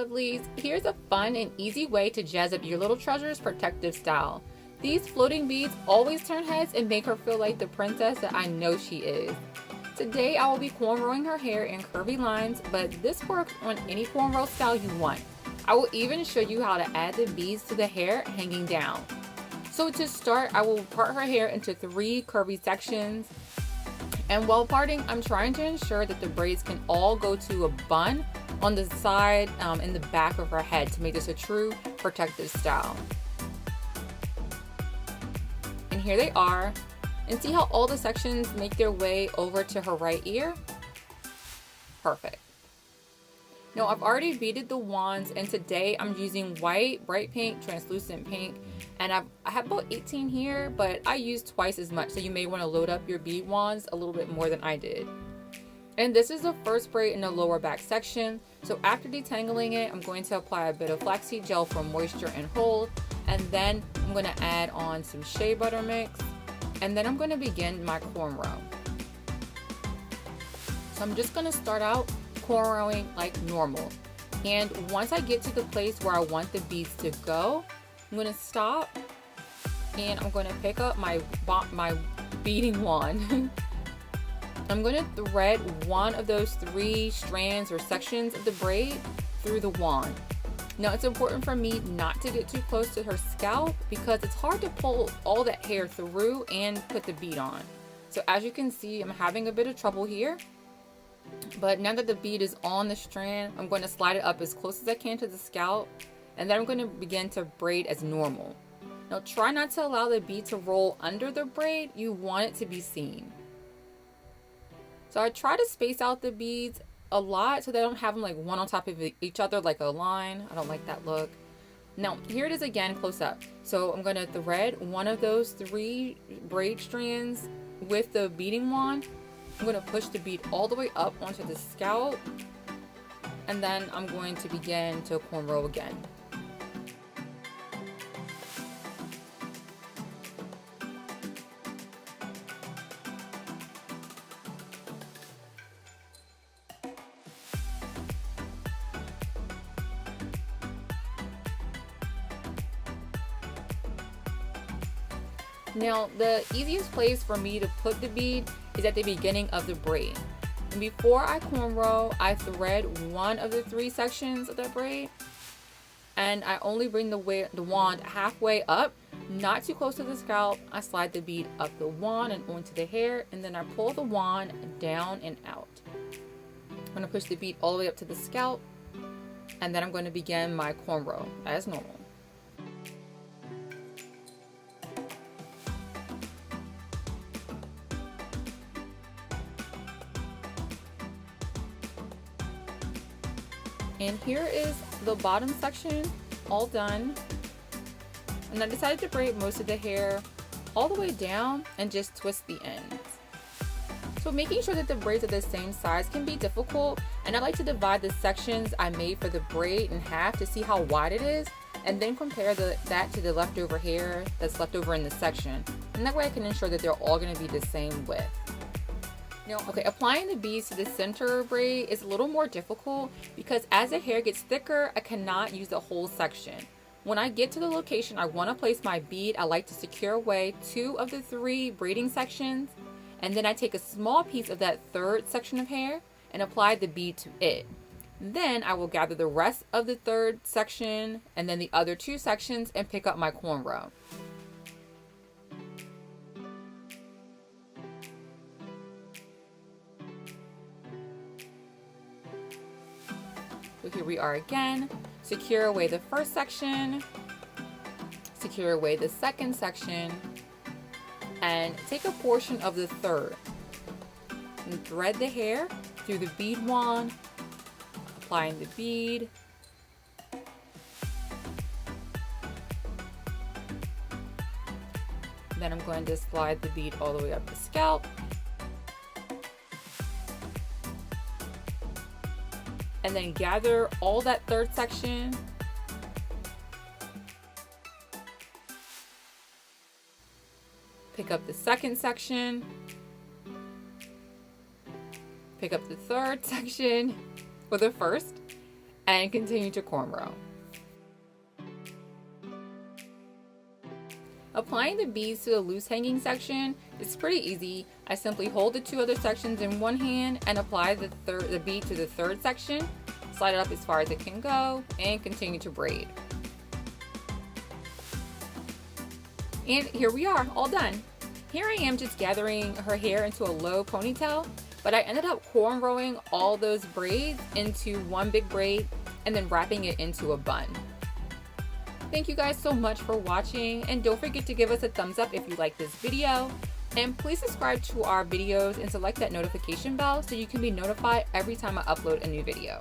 lovelies, here's a fun and easy way to jazz up your little treasure's protective style. These floating beads always turn heads and make her feel like the princess that I know she is. Today I will be cornrowing her hair in curvy lines, but this works on any cornrow style you want. I will even show you how to add the beads to the hair hanging down. So to start, I will part her hair into 3 curvy sections. And while parting, I'm trying to ensure that the braids can all go to a bun on the side in the back of her head to make this a true protective style. And here they are. And see how all the sections make their way over to her right ear? Perfect. Now I've already beaded the wands, and today I'm using white, bright pink, translucent pink, and I have about 18 here, but I used twice as much, so you may want to load up your bead wands a little bit more than I did. And this is the first braid in the lower back section, so after detangling it, I'm going to apply a bit of flaxseed gel for moisture and hold, and then I'm going to add on some Shea butter mix, and then I'm going to begin my cornrow. So I'm just going to start out cornrowing like normal, and once I get to the place where I want the beads to go, I'm going to stop and I'm going to pick up my beading wand. I'm going to thread one of those 3 strands or sections of the braid through the wand. Now it's important for me not to get too close to her scalp because it's hard to pull all that hair through and put the bead on. So as you can see, I'm having a bit of trouble here. But now that the bead is on the strand, I'm going to slide it up as close as I can to the scalp, and then I'm going to begin to braid as normal. Now try not to allow the bead to roll under the braid, you want it to be seen. So I try to space out the beads a lot so they don't have them like one on top of each other like a line. I don't like that look. Now here it is again close up. So I'm going to thread one of those 3 braid strands with the beading wand. I'm going to push the bead all the way up onto the scalp, and then I'm going to begin to cornrow again. Now the easiest place for me to put the bead is at the beginning of the braid. And before I cornrow, I thread one of the 3 sections of that braid, and I only bring the wand halfway up, not too close to the scalp. I slide the bead up the wand and onto the hair, and then I pull the wand down and out. I'm going to push the bead all the way up to the scalp, and then I'm going to begin my cornrow as normal. And here is the bottom section all done, and I decided to braid most of the hair all the way down and just twist the ends. So making sure that the braids are the same size can be difficult, and I like to divide the sections I made for the braid in half to see how wide it is, and then compare that to the leftover hair that's left over in the section, and that way I can ensure that they're all going to be the same width. Now, okay, applying the beads to the center braid is a little more difficult because as the hair gets thicker, I cannot use the whole section. When I get to the location I want to place my bead, I like to secure away 2 of the 3 braiding sections, and then I take a small piece of that 3rd section of hair and apply the bead to it. Then I will gather the rest of the 3rd section and then the other 2 sections and pick up my cornrow. So here we are again. Secure away the 1st section, secure away the 2nd section, and take a portion of the 3rd and thread the hair through the bead wand, applying the bead, then I'm going to slide the bead all the way up the scalp, and then gather all that 3rd section, pick up the 2nd section, pick up the 3rd section, or the 1st, and continue to cornrow. Applying the beads to the loose hanging section is pretty easy. I simply hold the two other sections in one hand and apply the bead to the third section, slide it up as far as it can go, and continue to braid. And here we are, all done. Here I am just gathering her hair into a low ponytail, but I ended up cornrowing all those braids into one big braid and then wrapping it into a bun. Thank you guys so much for watching, and don't forget to give us a thumbs up if you like this video, and please subscribe to our videos and select that notification bell so you can be notified every time I upload a new video.